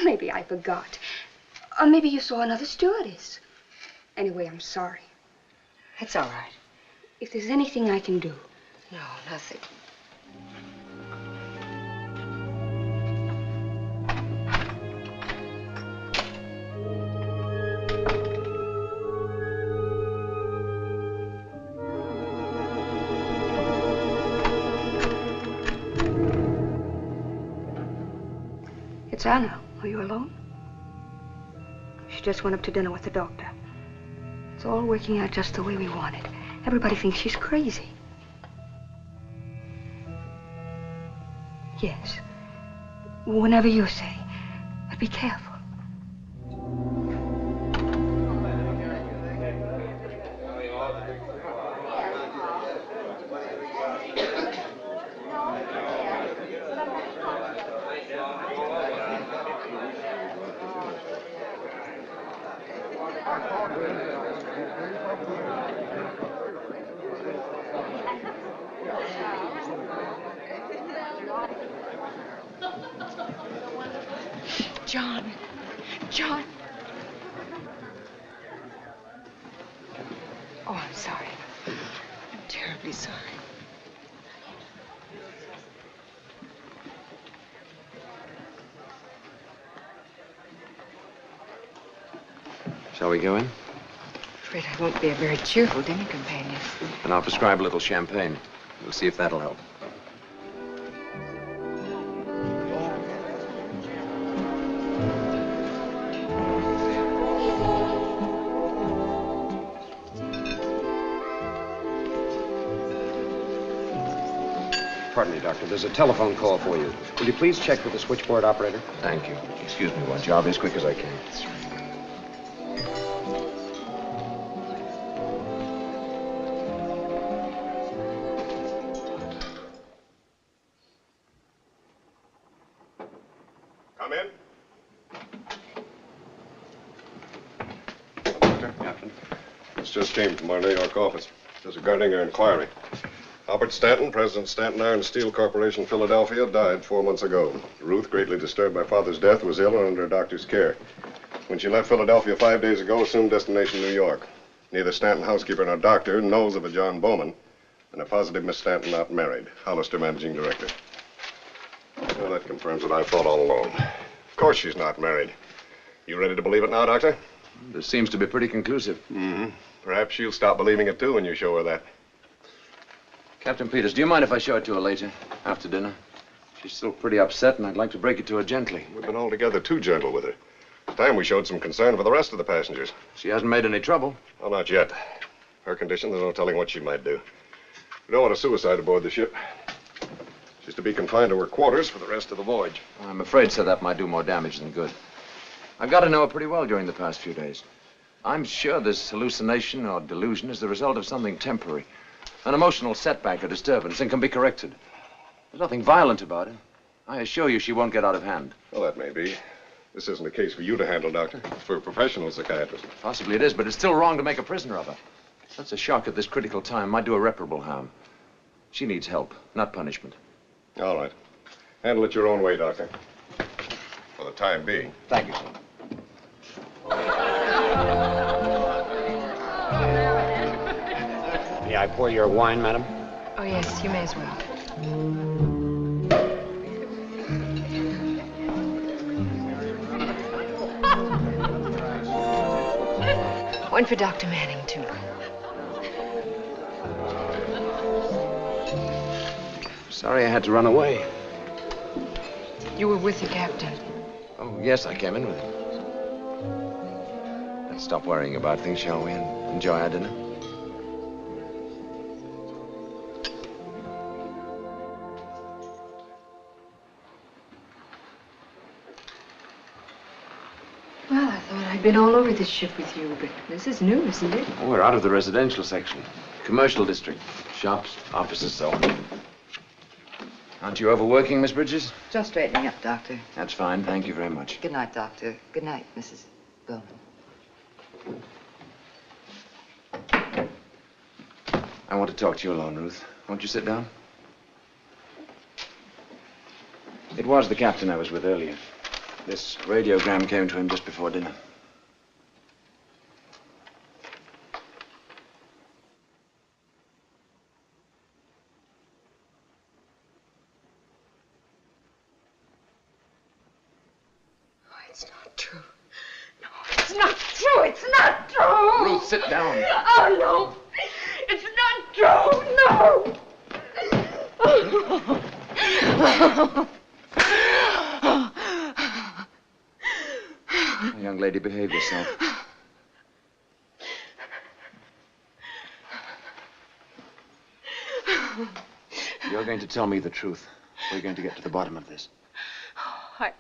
Maybe I forgot. Or maybe you saw another stewardess. Anyway, I'm sorry. It's all right. If there's anything I can do. No, nothing. It's Anna. Are you alone? She just went up to dinner with the doctor. It's all working out just the way we want it. Everybody thinks she's crazy. Yes. Whenever you say. But be careful. John. John. Oh, I'm sorry. I'm terribly sorry. Shall we go in? I'm afraid I won't be a very cheerful dinner companion. And I'll prescribe a little champagne. We'll see if that'll help. Pardon me, Doctor. There's a telephone call for you. Will you please check with the switchboard operator? Thank you. Excuse me, won't you? I'll be as quick as I can. Come in. Captain. This just came from our New York office. There's a Gardner inquiry. Albert Stanton, President Stanton Iron and Steel Corporation, Philadelphia, died 4 months ago. Ruth, greatly disturbed by father's death, was ill and under a doctor's care. When she left Philadelphia 5 days ago, assumed destination New York. Neither Stanton housekeeper nor doctor knows of a John Bowman, and a positive Miss Stanton not married. Hollister, managing director. Well, that confirms what I thought all along. Of course she's not married. You ready to believe it now, Doctor? This seems to be pretty conclusive. Mm-hmm. Perhaps she'll stop believing it, too, when you show her that. Captain Peters, do you mind if I show it to her later, after dinner? She's still pretty upset, and I'd like to break it to her gently. We've been altogether too gentle with her. It's time we showed some concern for the rest of the passengers. She hasn't made any trouble. Well, not yet. Her condition, there's no telling what she might do. We don't want a suicide aboard the ship. She's to be confined to her quarters for the rest of the voyage. I'm afraid, sir, that might do more damage than good. I've got to know her pretty well during the past few days. I'm sure this hallucination or delusion is the result of something temporary. An emotional setback or disturbance, and can be corrected. There's nothing violent about it. I assure you she won't get out of hand. Well, that may be. This isn't a case for you to handle, Doctor. It's for a professional psychiatrist. Possibly it is, but it's still wrong to make a prisoner of her. That's a shock at this critical time. Might do irreparable harm. She needs help, not punishment. All right. Handle it your own way, Doctor. For the time being. Thank you, sir. May I pour your wine, madam? Oh, yes, you may as well. One for Dr. Manning, too. Sorry I had to run away. You were with the captain. Oh, yes, I came in with him. Let's stop worrying about things, shall we, and enjoy our dinner? Well, I thought I'd been all over this ship with you, but this is new, isn't it? Oh, we're out of the residential section. Commercial district. Shops, offices, so on. Aren't you overworking, Miss Bridges? Just straightening up, Doctor. That's fine. Thank you very much. Good night, Doctor. Good night, Mrs. Bowman. I want to talk to you alone, Ruth. Won't you sit down? It was the captain I was with earlier. This radiogram came to him just before dinner. It's not true. No, it's not true. It's not true. Ruth, sit down. Oh, no. It's not true. No. Young lady, behave yourself. You're going to tell me the truth. We're going to get to the bottom of this.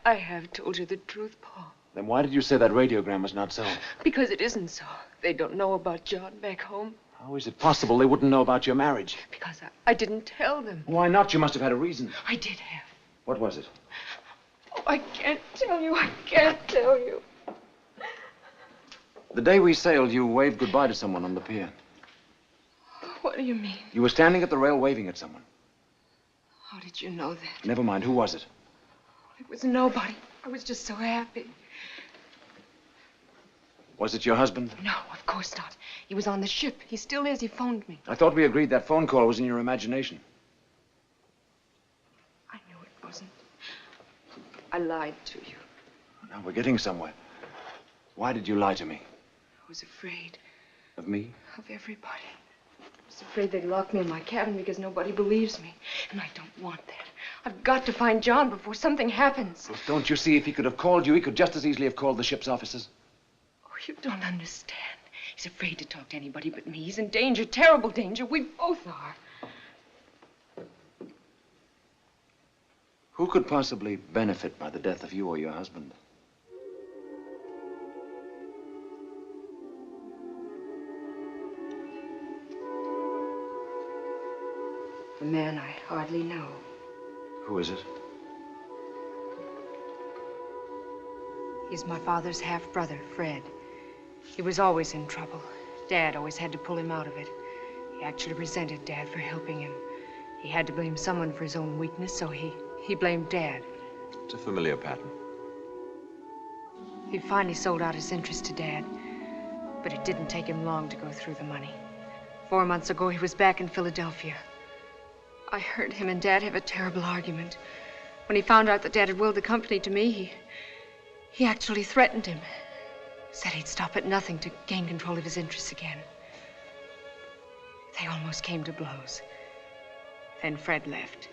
I have told you the truth, Paul. Then why did you say that radiogram was not so? Because it isn't so. They don't know about John back home. How is it possible they wouldn't know about your marriage? Because I didn't tell them. Why not? You must have had a reason. I did have. What was it? Oh, I can't tell you. I can't tell you. The day we sailed, you waved goodbye to someone on the pier. What do you mean? You were standing at the rail waving at someone. How did you know that? Never mind. Who was it? It was nobody. I was just so happy. Was it your husband? No, of course not. He was on the ship. He still is. He phoned me. I thought we agreed that phone call was in your imagination. I knew it wasn't. I lied to you. Now we're getting somewhere. Why did you lie to me? I was afraid. Of me? Of everybody. I was afraid they'd lock me in my cabin because nobody believes me. And I don't want that. I've got to find John before something happens. Well, don't you see, if he could have called you, he could just as easily have called the ship's officers. Oh, you don't understand. He's afraid to talk to anybody but me. He's in danger, terrible danger. We both are. Who could possibly benefit by the death of you or your husband? A man I hardly know. Who is it? He's my father's half-brother, Fred. He was always in trouble. Dad always had to pull him out of it. He actually resented Dad for helping him. He had to blame someone for his own weakness, so he blamed Dad. It's a familiar pattern. He finally sold out his interest to Dad, but it didn't take him long to go through the money. 4 months ago, he was back in Philadelphia. I heard him and Dad have a terrible argument. When he found out that Dad had willed the company to me, he actually threatened him. Said he'd stop at nothing to gain control of his interests again. They almost came to blows. Then Fred left.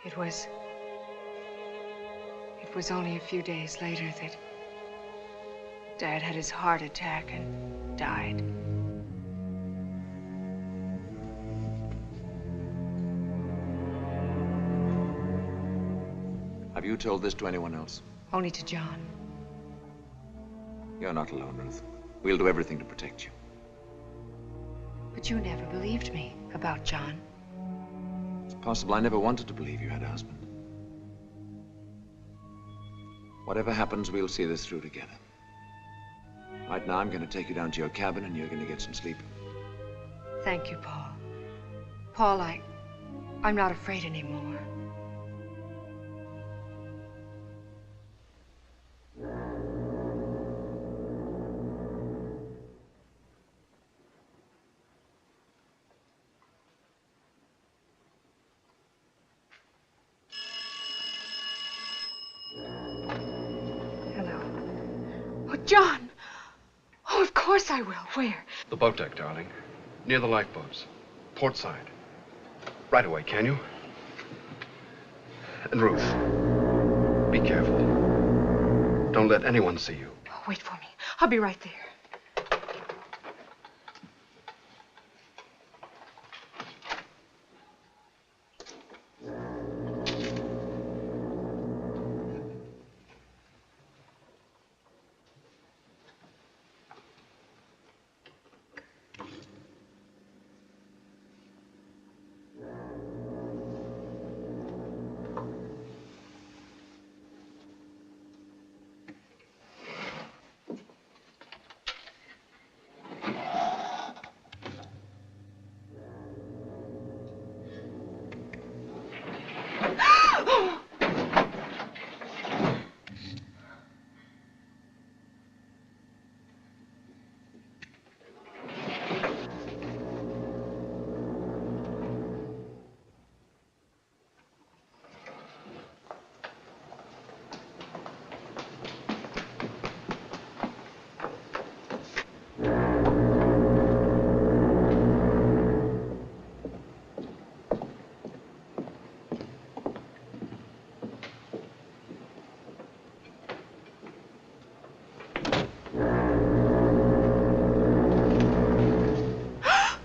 It was only a few days later that Dad had his heart attack and died. Have you told this to anyone else? Only to John. You're not alone, Ruth. We'll do everything to protect you. But you never believed me about John. It's possible I never wanted to believe you had a husband. Whatever happens, we'll see this through together. Right now, I'm going to take you down to your cabin, and you're going to get some sleep. Thank you, Paul. Paul, I'm not afraid anymore. John! Oh, of course I will. Where? The boat deck, darling. Near the lifeboats. Port side. Right away, can you? And Ruth, be careful. Don't let anyone see you. Oh, wait for me. I'll be right there.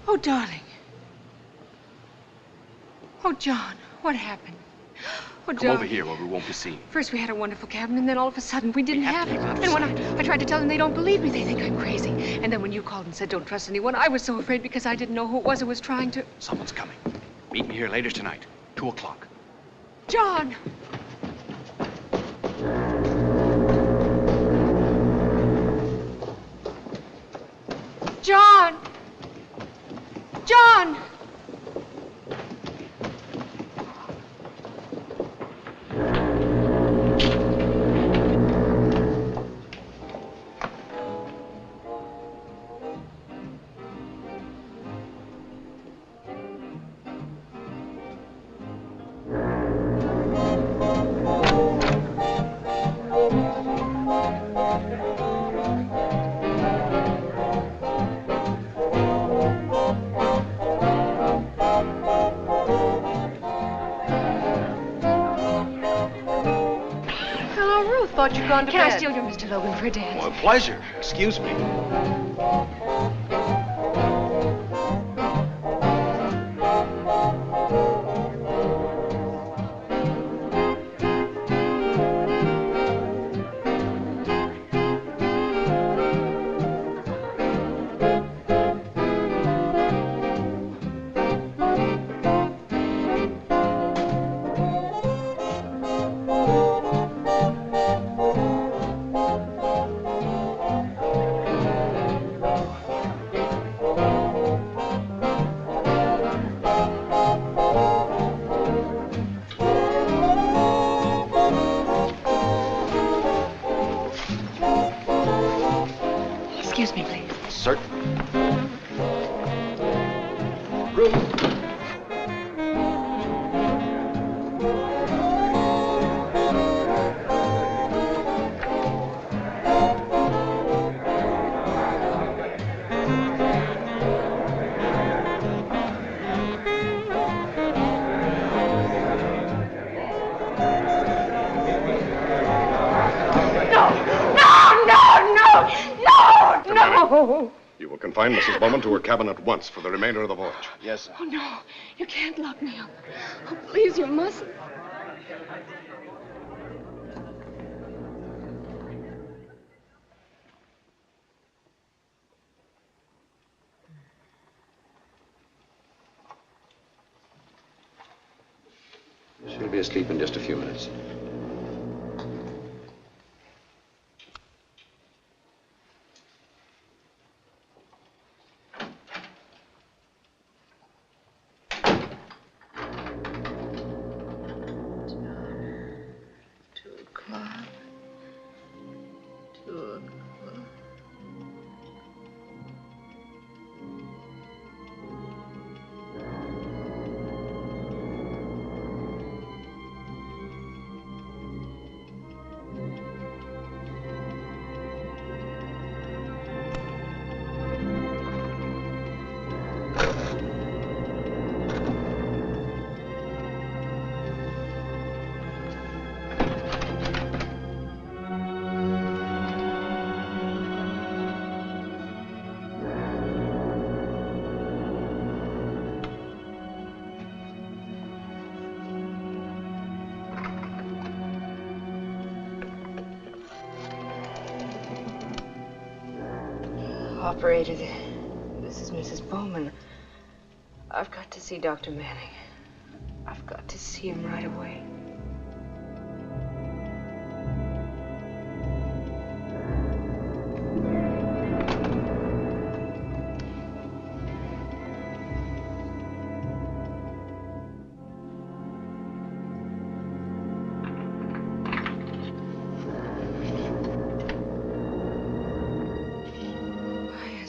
Oh, darling. Oh, John, what happened? Oh, Come over here where we won't be seen. First we had a wonderful cabin, and then all of a sudden we didn't have it. And when I tried to tell them, they don't believe me. They think I'm crazy. And then when you called and said don't trust anyone, I was so afraid because I didn't know who it was who was trying to... Someone's coming. Meet me here later tonight, 2 o'clock. John! John! John! thought you'd gone to Can bed. I steal your Mr. Logan for a dance? Oh, a pleasure. Excuse me. Excuse me, please. Certainly. Ruth. No! You will confine Mrs. Bowman to her cabin at once for the remainder of the voyage. Yes, sir. Oh, no. You can't lock me up. Oh, please, you mustn't. She'll be asleep in just a few minutes. Operator, this is Mrs. Bowman. I've got to see Dr. Manning. I've got to see him right away.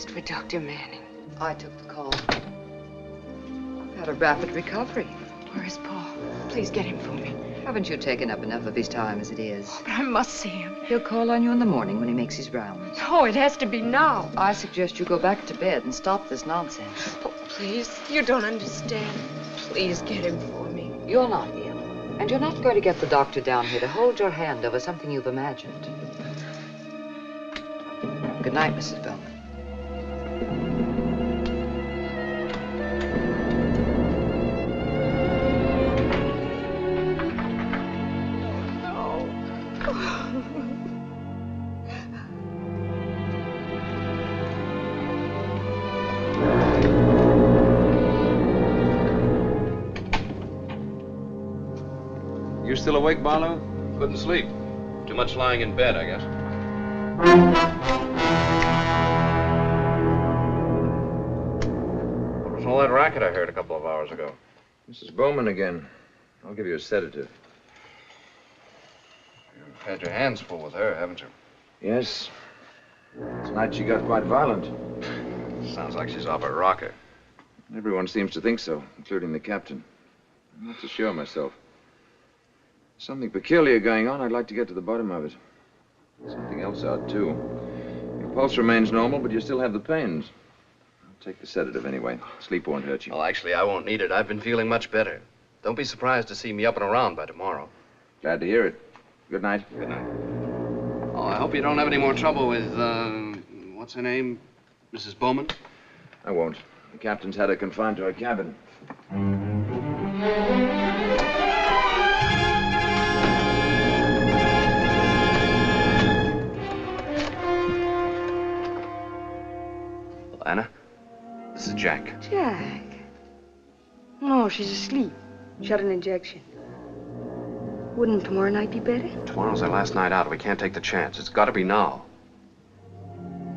For Dr. Manning. I took the call. I've had a rapid recovery. Where is Paul? Please get him for me. Haven't you taken up enough of his time as it is? But I must see him. He'll call on you in the morning when he makes his rounds. No, it has to be now. I suggest you go back to bed and stop this nonsense. Oh, please, you don't understand. Please get him for me. You're not ill, and you're not going to get the doctor down here to hold your hand over something you've imagined. Good night, Mrs. Bowman. You still awake, Barlow? Couldn't sleep. Too much lying in bed, I guess. What was all that racket I heard a couple of hours ago? Mrs. Bowman again. I'll give you a sedative. You've had your hands full with her, haven't you? Yes. Tonight she got quite violent. Sounds like she's off her rocker. Everyone seems to think so, including the captain. I'm not so sure myself. Something peculiar going on. I'd like to get to the bottom of it. Something else odd, too. Your pulse remains normal, but you still have the pains. I'll take the sedative anyway. Sleep won't hurt you. Well, actually, I won't need it. I've been feeling much better. Don't be surprised to see me up and around by tomorrow. Glad to hear it. Good night. Good night. hope you don't have any more trouble with, what's her name? Mrs. Bowman? I won't. The captain's had her confined to her cabin. Well, Anna, this is Jack. Jack? No, she's asleep. Shot an injection. Wouldn't tomorrow night be better? Tomorrow's our last night out. We can't take the chance. It's got to be now.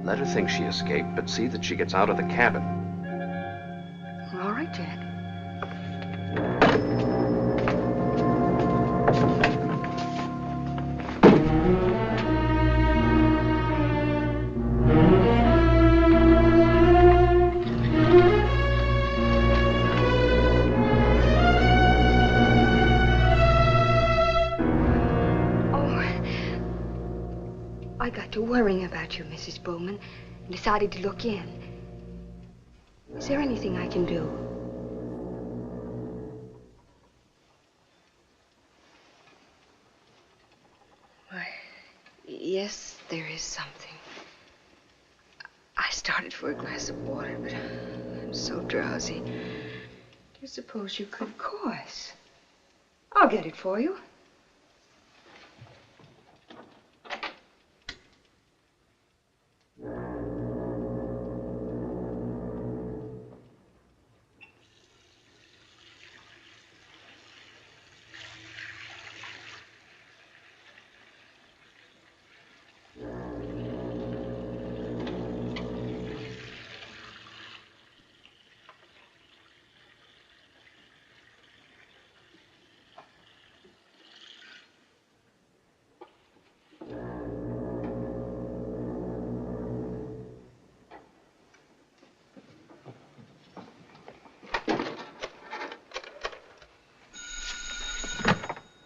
Let her think she escaped, but see that she gets out of the cabin. All right, Jack. I got to worrying about you, Mrs. Bowman, and decided to look in. Is there anything I can do? Why, yes, there is something. I started for a glass of water, but I'm so drowsy. Do you suppose you could? Of course. I'll get it for you.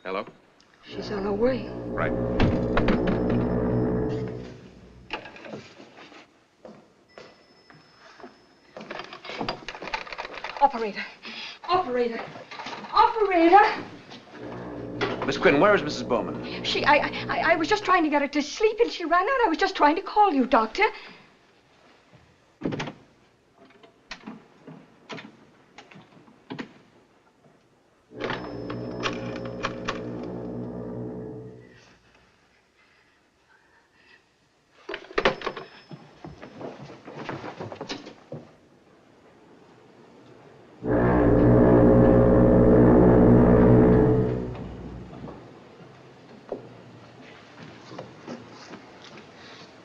Hello? She's on her way. Right. Operator! Operator! Operator! Miss Quinn, where is Mrs. Bowman? I was just trying to get her to sleep and she ran out. I was just trying to call you, Doctor.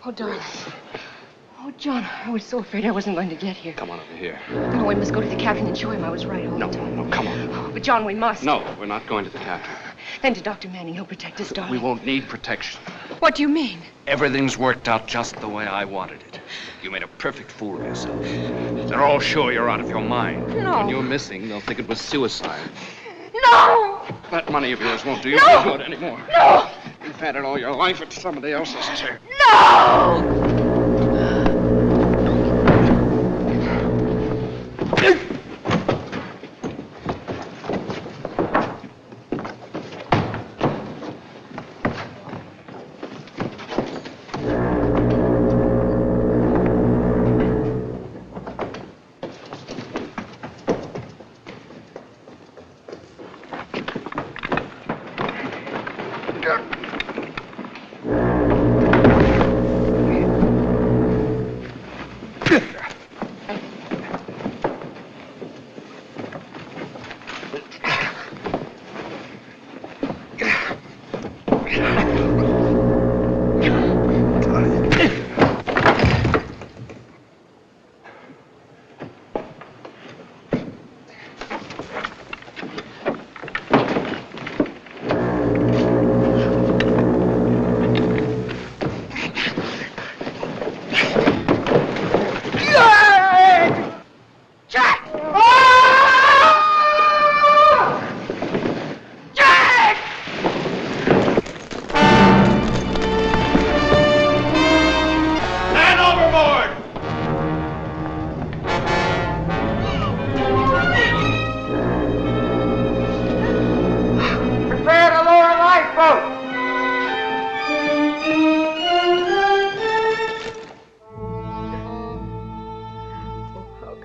Oh, darling. Oh, John, I was so afraid I wasn't going to get here. Come on over here. No, we must go to the captain and show him I was right all the time. No, come on. Oh, but, John, we must. No, we're not going to the captain. Then to Dr. Manning. He'll protect us, darling. We won't need protection. What do you mean? Everything's worked out just the way I wanted it. You made a perfect fool of yourself. They're all sure you're out of your mind. No. When you're missing, they'll think it was suicide. No! That money of yours won't do you No! any good anymore. No! You've had it all your life. It's somebody else's turn. No!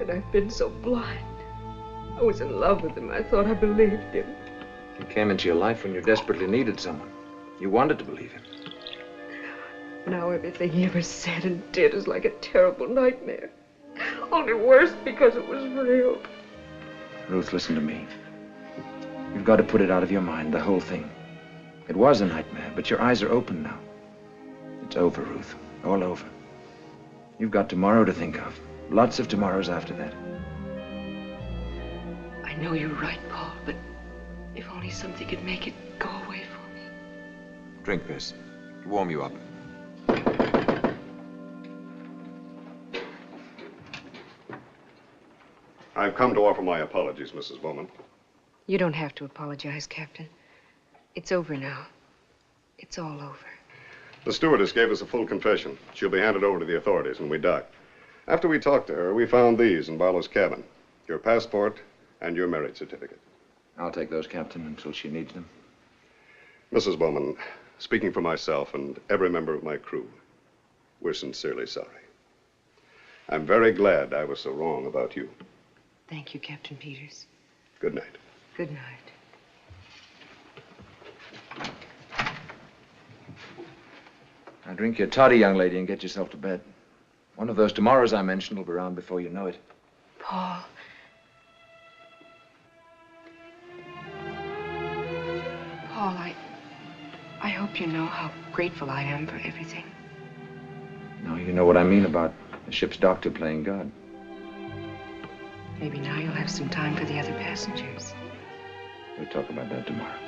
could I have been so blind? I was in love with him. I thought I believed him. He came into your life when you desperately needed someone. You wanted to believe him. Now everything he ever said and did is like a terrible nightmare. Only worse because it was real. Ruth, listen to me. You've got to put it out of your mind, the whole thing. It was a nightmare, but your eyes are open now. It's over, Ruth. All over. You've got tomorrow to think of. Lots of tomorrows after that. I know you're right, Paul, but if only something could make it go away for me. Drink this. It'll warm you up. I've come to offer my apologies, Mrs. Bowman. You don't have to apologize, Captain. It's over now. It's all over. The stewardess gave us a full confession. She'll be handed over to the authorities when we dock. After we talked to her, we found these in Barlow's cabin. Your passport and your marriage certificate. I'll take those, Captain, until she needs them. Mrs. Bowman, speaking for myself and every member of my crew, we're sincerely sorry. I'm very glad I was so wrong about you. Thank you, Captain Peters. Good night. Good night. Now drink your toddy, young lady, and get yourself to bed. One of those tomorrows I mentioned will be around before you know it. Paul. Paul, I hope you know how grateful I am for everything. Now you know what I mean about the ship's doctor playing God. Maybe now you'll have some time for the other passengers. We'll talk about that tomorrow.